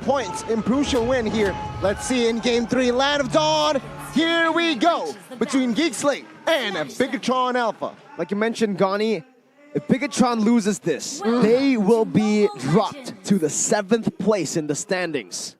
points in crucial win here. Let's see in Game 3, Land of Dawn. Here we go between GEEK SLATE and BIGETRON Alpha. Like you mentioned, Gani, if BIGETRON loses this, they will be dropped to the 7th place in the standings.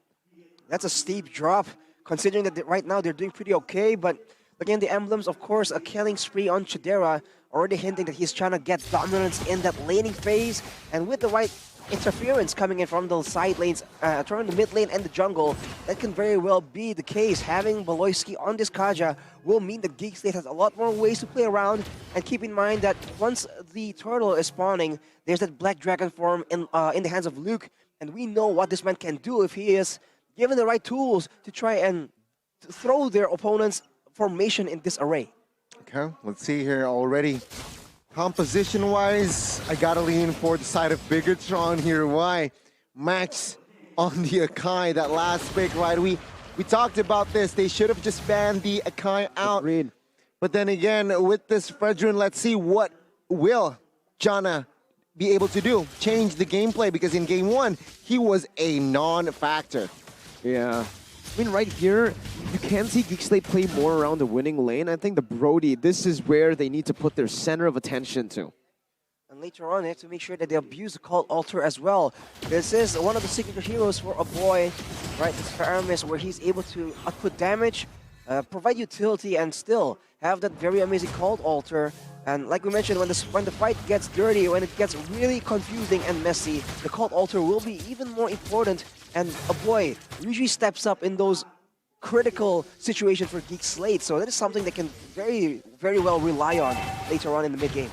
That's a steep drop, considering that right now they're doing pretty okay. But again, the emblems, of course, a killing spree on Chidera, already hinting that he's trying to get dominance in that laning phase. And with the right interference coming in from the side lanes, from the mid lane and the jungle, that can very well be the case. Having Baloyski on this Kaja will mean that GEEK SLATE has a lot more ways to play around. And keep in mind that once the turtle is spawning, there's that Black Dragon form in the hands of Luke. And we know what this man can do if he is given the right tools to try and throw their opponent's formation in this array. Okay, let's see here already. Composition-wise, I gotta lean for the side of BIGETRON here. Why? Max on the Akai, that last pick, right? We talked about this. They should have just banned the Akai out. Agreed. But then again, with this Fredrin, let's see what will Janna be able to do. Change the gameplay, because in Game 1, he was a non-factor. Yeah. I mean, right here, you can see GEEK SLATE play more around the winning lane. I think the Brody, this is where they need to put their center of attention to. And later on, they have to make sure that they abuse the Cult Altar as well. This is one of the signature heroes for a boy, right? This Paramis, where he's able to output damage, provide utility, and still have that very amazing Cult Altar. And like we mentioned, when the fight gets dirty, when it gets really confusing and messy, the Cult Altar will be even more important. And a boy usually steps up in those critical situations for GEEK SLATE. So that is something they can very, very well rely on later on in the mid-game.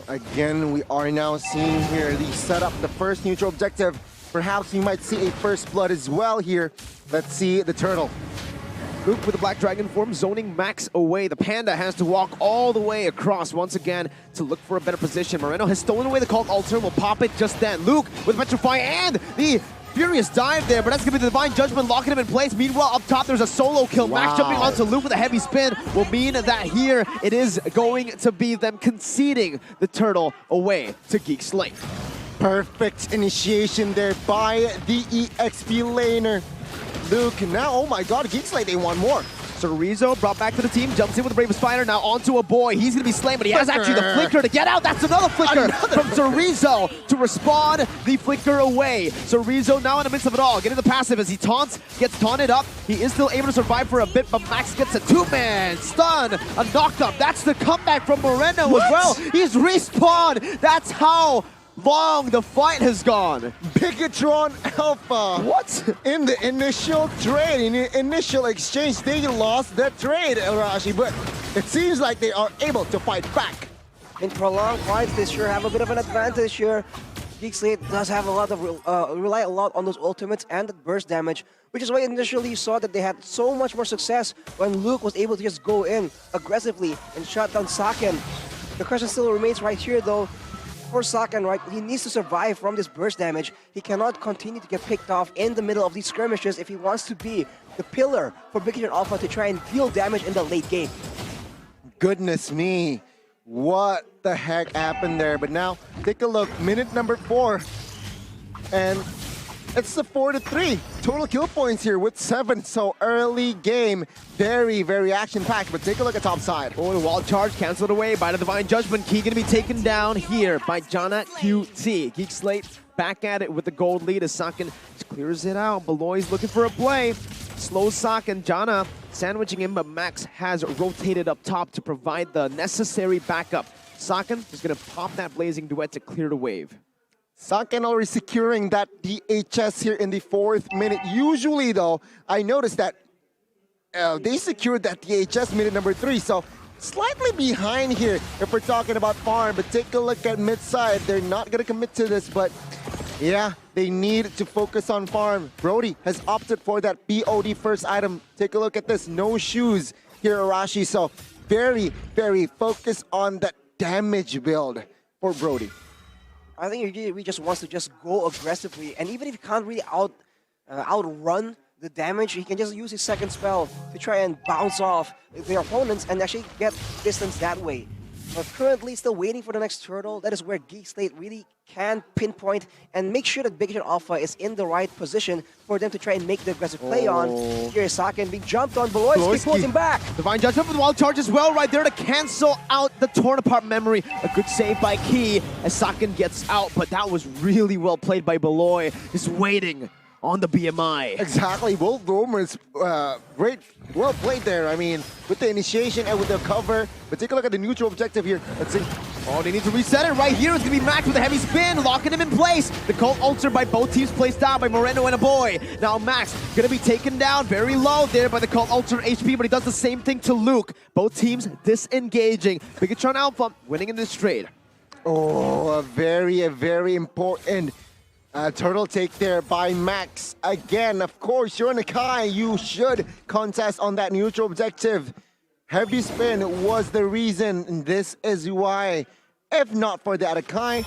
Again, we are now seeing here the setup, the first neutral objective. Perhaps we might see a first blood as well here. Let's see the turtle. Luke with the Black Dragon form, zoning Max away. The Panda has to walk all the way across once again to look for a better position. Moreno has stolen away the Cult Altar, will pop it just then. Luke with Petrify and the furious dive there, but that's going to be the Divine Judgment locking him in place. Meanwhile, up top, there's a solo kill. Wow. Max jumping onto Luke with a heavy spin will mean that here it is going to be them conceding the turtle away to GEEK SLATE. Perfect initiation there by the EXP laner. Luke, now, oh my god, GEEK SLATE, they want more. So Rizzo brought back to the team, jumps in with the Brave Spider, now onto a boy. He's going to be slain, but he has actually the flicker to get out. That's another flicker from Zorizo to respawn the flicker away. So Rizzo now in the midst of it all, getting the passive as he taunts, gets taunted up. He is still able to survive for a bit, but Max gets a two-man stun, a knocked-up. That's the comeback from Moreno as well. He's respawned. That's how long the fight has gone. BIGETRON Alpha. What? In the initial trade, in the initial exchange, they lost that trade, Arashi, but it seems like they are able to fight back. In prolonged fights, they sure have a bit of an advantage here. GEEK SLATE does have a lot of rely a lot on those ultimates and the burst damage, which is why initially you saw that they had so much more success when Luke was able to just go in aggressively and shut down Saken. The question still remains right here, though. For Saken, right, he needs to survive from this burst damage. He cannot continue to get picked off in the middle of these skirmishes if he wants to be the pillar for BIGETRON Alpha to try and deal damage in the late game. Goodness me, what the heck happened there? But now, take a look, minute number 4, and it's the 4-3. Total kill points here with 7, so early game. Very, very action-packed, but take a look at top side. Oh, the wall charge canceled away by the Divine Judgment. Key going to be taken down here by Janna QT. GEEK SLATE back at it with the gold lead as Saken clears it out. Beloy's looking for a play. Slow Saken, Janna sandwiching him, but Max has rotated up top to provide the necessary backup. Saken is going to pop that Blazing Duet to clear the wave. Saken already securing that DHS here in the 4th minute. Usually, though, I noticed that they secured that DHS minute number 3, so slightly behind here if we're talking about farm. But take a look at mid-side. They're not going to commit to this, but yeah, they need to focus on farm. Brody has opted for that BOD first item. Take a look at this. No shoes here, Arashi. So very, very focused on that damage build for Brody. I think he just wants to just go aggressively, and even if he can't really outrun the damage, he can just use his second spell to try and bounce off their opponents and actually get distance that way. But currently still waiting for the next turtle. That is where GEEK SLATE really can pinpoint and make sure that BIGETRON Alpha is in the right position for them to try and make the aggressive play on. Here is Saken being jumped on. Beloyski pulls him back. Divine Judgment with the wild charge as well right there to cancel out the torn apart memory. A good save by Key as Saken gets out, but that was really well played by Beloy. Just waiting on the BMI. Exactly, both roamers, great, well played there. I mean, with the initiation and with the cover. But take a look at the neutral objective here. Let's see. Oh, they need to reset it right here. It's going to be Max with a heavy spin, locking him in place. The Cult Ulcer by both teams placed down by Moreno and a boy. Now Max going to be taken down very low there by the Cult Ulcer HP, but he does the same thing to Luke. Both teams disengaging. BIGETRON Alpha winning in this trade. Oh, a very important turtle take there by Max. Again, of course, you're in a Kai. You should contest on that neutral objective. Heavy spin was the reason, and this is why. If not for that Akai,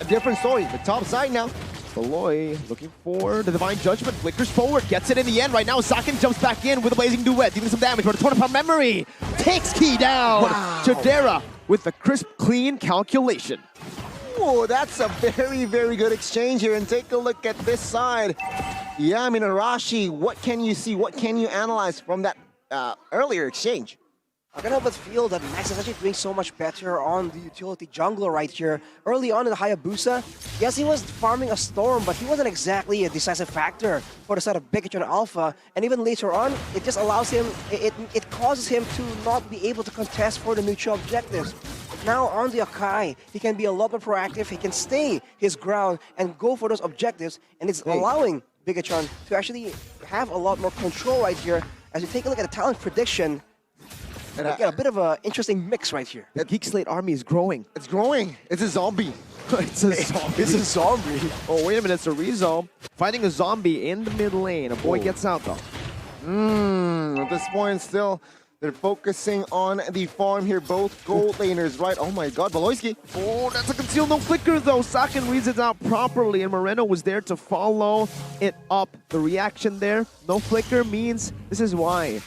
a different story. The top side now. Beloy looking for the Divine Judgment, flickers forward, gets it in the end. Right now, Saken jumps back in with a Blazing Duet, dealing some damage, but a torn apart memory takes Key down. Wow. Chidera with the crisp, clean calculation. Oh, that's a very good exchange here. And take a look at this side. Yeah, I mean, Arashi, what can you see? What can you analyze from that earlier exchange? I can't help but feel that Max is actually doing so much better on the utility jungler right here. Early on in the Hayabusa, yes, he was farming a Storm, but he wasn't exactly a decisive factor for the side of BIGETRON Alpha. And even later on, it just allows him, it causes him to not be able to contest for the neutral objectives. Now on the Akai, he can be a lot more proactive, he can stay his ground and go for those objectives, and it's allowing BIGETRON to actually have a lot more control right here. As you take a look at the talent prediction, and I get a bit of an interesting mix right here. The GEEK SLATE army is growing. It's growing. It's a zombie. It's a zombie. It's a zombie. Oh, wait a minute. It's a Rizzo fighting a zombie in the mid lane. A boy gets out, though. At this point, still, they're focusing on the farm here. Both gold laners, right? Oh my god, Beloyski. Oh, that's a conceal no flicker, though. Saken reads it out properly, and Moreno was there to follow it up. The reaction there, no flicker, means this is why.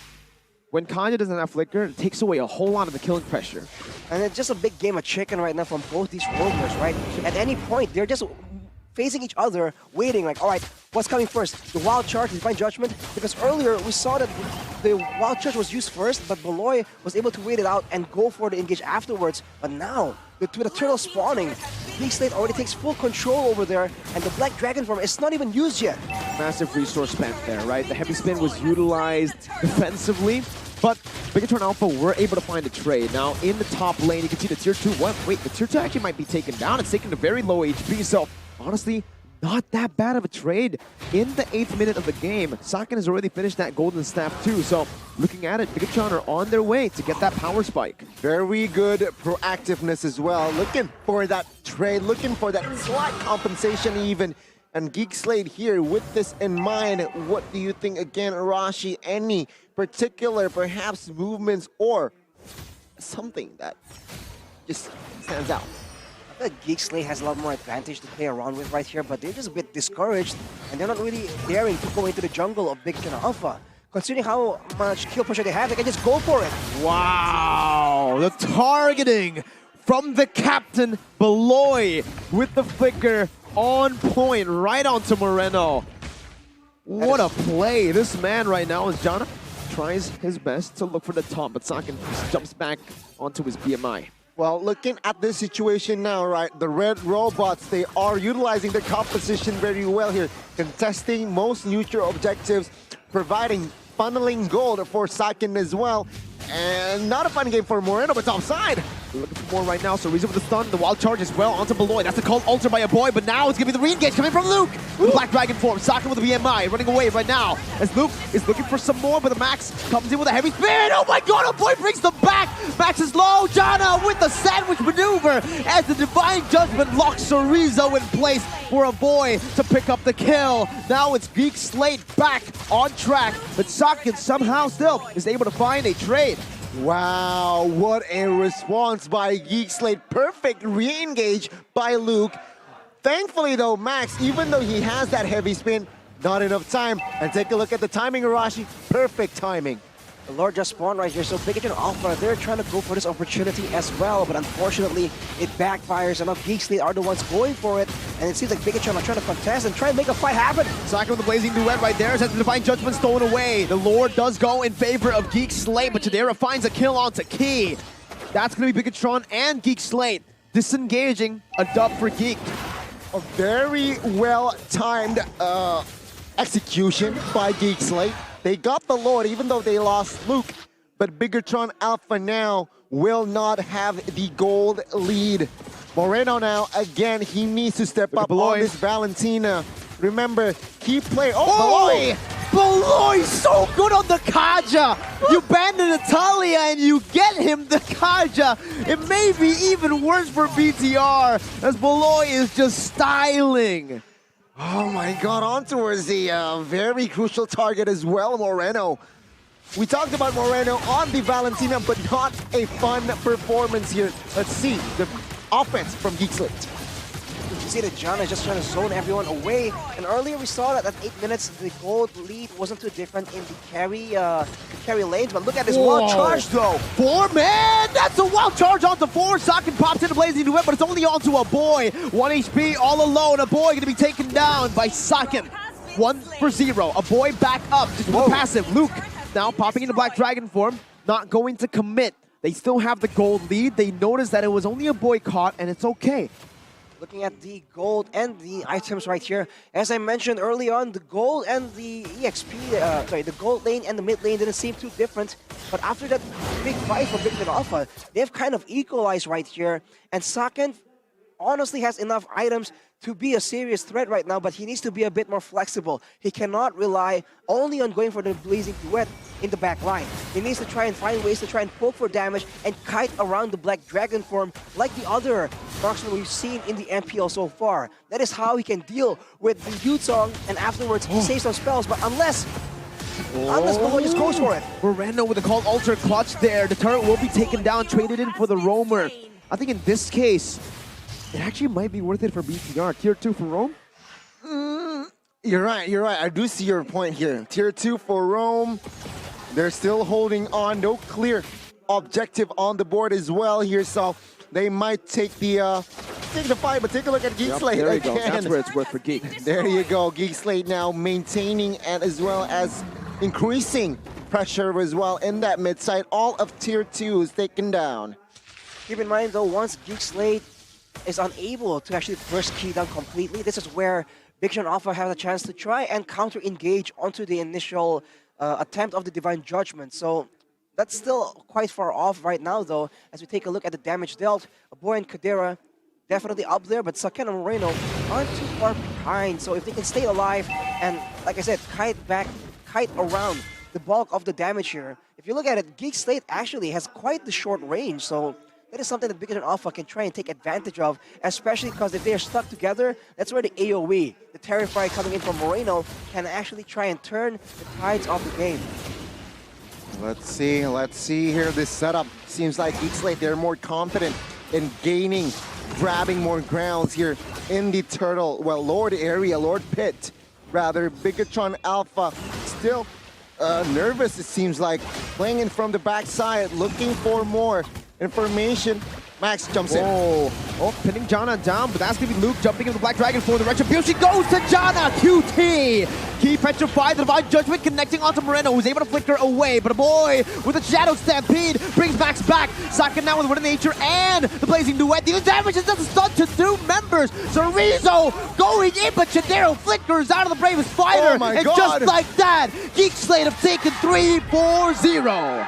When Kanye doesn't have flicker, it takes away a whole lot of the killing pressure. And it's just a big game of chicken right now from both these roamers, right? At any point, they're just facing each other, waiting like, all right, what's coming first? The wild charge, the Divine Judgment? Because earlier we saw that the wild charge was used first, but Beloy was able to wait it out and go for the engage afterwards. But now, with the turtle spawning, GEEK SLATE already takes full control over there, and the Black Dragon form is not even used yet. Massive resource spent there, right? The heavy spin was utilized defensively, but BIGETRON Alpha were able to find a trade. Now, in the top lane, you can see the tier 2. Wait, the tier 2 actually might be taken down. It's taken a very low HP, so honestly, not that bad of a trade. In the 8th minute of the game, Saken has already finished that golden staff too, so looking at it, BIGETRON are on their way to get that power spike. Very good proactiveness as well. Looking for that trade, looking for that slight compensation even. And GEEK SLATE here, with this in mind, what do you think again, Arashi? Any particular, perhaps, movements or something that just stands out? I feel like GEEK SLATE has a lot more advantage to play around with right here, but they're just a bit discouraged, and they're not really daring to go into the jungle of BIGETRON Alpha. Considering how much kill pressure they have, they can just go for it. Wow, the targeting from the captain, Beloy, with the flicker on point, right onto Moreno. What a play. This man right now is Jana. Tries his best to look for the top, but Saken jumps back onto his BMI. Well, looking at this situation now, right, the red robots, they are utilizing their composition very well here, contesting most neutral objectives, providing funneling gold for Saken as well. And not a fun game for Moreno, but top side. We're looking for more right now, so Rizzo with the stun, the wild charge as well onto Beloy. That's a Cult Ulcer by a boy, but now it's going to be the re-engage coming from Luke. The Black Dragon form, Saken with the BMI, running away right now. As Luke is looking for some more, but the Max comes in with a heavy spin. Oh my god, a boy brings them back. Max is low, Jana with the sandwich maneuver as the Divine Judgment locks Rizzo in place for a boy to pick up the kill. Now it's GEEK SLATE back on track, but Saken somehow still is able to find a trade. Wow, what a response by GEEK SLATE. Perfect re-engage by Luke. Thankfully though, Max, even though he has that heavy spin, not enough time. And take a look at the timing, Arashi. Perfect timing. The Lord just spawned right here, so BIGETRON Alpha, they're trying to go for this opportunity as well, but unfortunately, it backfires, and now GEEK SLATE are the ones going for it, and it seems like BIGETRON are trying to contest and try and make a fight happen. Sakin with the Blazing Duet right there, has the Divine Judgment stolen away. The Lord does go in favor of GEEK SLATE, but Chidera finds a kill onto Key. That's going to be BIGETRON and GEEK SLATE disengaging a dub for GEEK. A very well-timed execution by GEEK SLATE. They got the Lord even though they lost Luke, but BIGETRON Alpha now will not have the gold lead. Moreno now, again, he needs to step up on this Valentina. Remember, key player. Oh, Beloy so good on the Kaja. You abandon Natalia and you get him the Kaja. It may be even worse for BTR as Beloy is just styling. Oh my god, on towards the very crucial target as well, Moreno. We talked about Moreno on the Valentina, but not a fun performance here. Let's see the offense from GEEK SLATE. You see that John is just trying to zone everyone away, and earlier we saw that at 8 minutes, the gold lead wasn't too different in the carry lanes, but look at this wild charge though. 4-man, that's a wild charge onto 4. Sakin pops into Blazing Duet, but it's only onto a boy. 1 HP all alone, a boy gonna be taken down by Sakin. 1 for 0, a boy back up, just with a passive. Luke now popping into Black Dragon form, not going to commit. They still have the gold lead. They noticed that it was only a boy caught, and it's okay. Looking at the gold and the items right here, as I mentioned early on, the gold and the EXP, the gold lane and the mid lane didn't seem too different. But after that big fight for BIGETRON Alpha, they've kind of equalized right here. And Sakin honestly has enough items to be a serious threat right now, but he needs to be a bit more flexible. He cannot rely only on going for the Blazing Duet in the back line. He needs to try and find ways to try and poke for damage and kite around the Black Dragon form like the other marksmen we've seen in the MPL so far. That is how he can deal with the Yutong and afterwards save some spells, but unless Beloy just goes for it. Moreno with a called Ultra Clutch there. The turret will be taken down, traded in for the Roamer. I think in this case, it actually might be worth it for BTR. Tier 2 for Rome? You're right. I do see your point here. Tier 2 for Rome. They're still holding on. No clear objective on the board as well here, so they might take the fight, but take a look at GEEK SLATE there you again. go. That's where it's worth for GEEK. There you go. GEEK SLATE now maintaining and as well as increasing pressure as well in that mid side. All of Tier 2 is taken down. Keep in mind though, once GEEK SLATE is unable to actually burst key down completely, this is where BIGETRON Alpha has a chance to try and counter-engage onto the initial attempt of the Divine Judgment. So that's still quite far off right now though, as we take a look at the damage dealt. Aboy and Kadera definitely up there, but Sakin and Moreno aren't too far behind. So if they can stay alive and, like I said, kite around the bulk of the damage here. If you look at it, GEEK SLATE actually has quite the short range, so that is something that BIGETRON Alpha can try and take advantage of, especially because if they are stuck together, that's where the AoE, the Terrify coming in from Moreno, can actually try and turn the tides of the game. Let's see here. This setup seems like GEEK SLATE, they're more confident in grabbing more grounds here in the turtle, Lord area, Lord pit, rather. BIGETRON Alpha still nervous, it seems like, playing in from the backside, looking for more information. Max jumps in. Oh, pinning Jana down, but that's going to be Luke jumping into the Black Dragon for the Retribution. Goes to Jana, QT! Key petrified, the Divine Judgment connecting onto Moreno, who's able to flicker away, but a boy with a Shadow Stampede brings Max back. Sakin now with Word of Nature and the Blazing Duet. The damage is just a stun to 2 members. Chorizo going in, but Chidera flickers out of the Bravest Fighter. Oh my and God. just like that, GEEK SLATE have taken 3-4-0.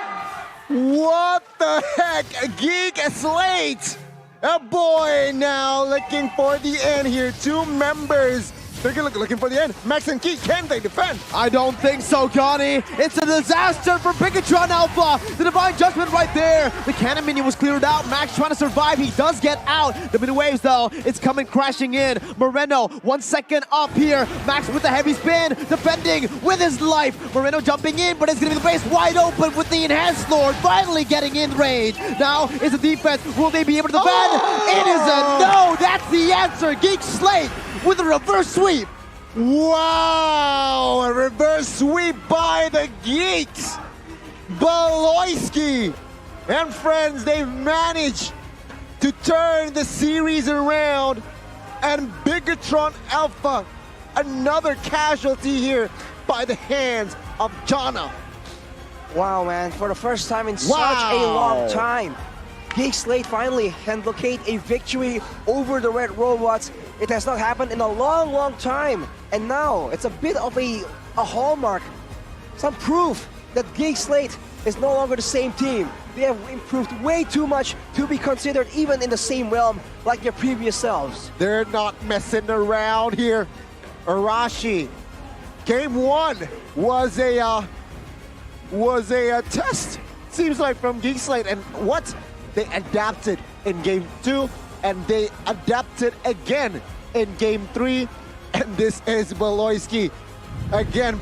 What the heck? GEEK SLATE! A boy now looking for the end here. 2 members. They're looking for the end. Max and Key, can they defend? I don't think so, Connie. It's a disaster for BIGETRON Alpha. The Divine Judgment right there. The cannon minion was cleared out. Max trying to survive. He does get out. The mid waves, though, it's coming crashing in. Moreno, 1 second up here. Max with the heavy spin, defending with his life. Moreno jumping in, but it's going to be the base wide open with the Enhanced Lord finally getting in range. Now is the defense. Will they be able to defend? It is a no. That's the answer. GEEK SLATE with a reverse sweep. Wow! A reverse sweep by the Geeks. Baloyski and friends, they've managed to turn the series around, and BIGETRON Alpha, another casualty here by the hands of Jana. Wow, man, for the first time in such a long time, GEEK SLATE finally can locate a victory over the Red Robots. It has not happened in a long, long time. And now, it's a bit of a hallmark, some proof that GEEK SLATE is no longer the same team. They have improved way too much to be considered even in the same realm like their previous selves. They're not messing around here. Arashi, game 1 was a test, seems like, from GEEK SLATE, and what? They adapted in game 2, and they adapted again in game 3, and this is Baloyski again.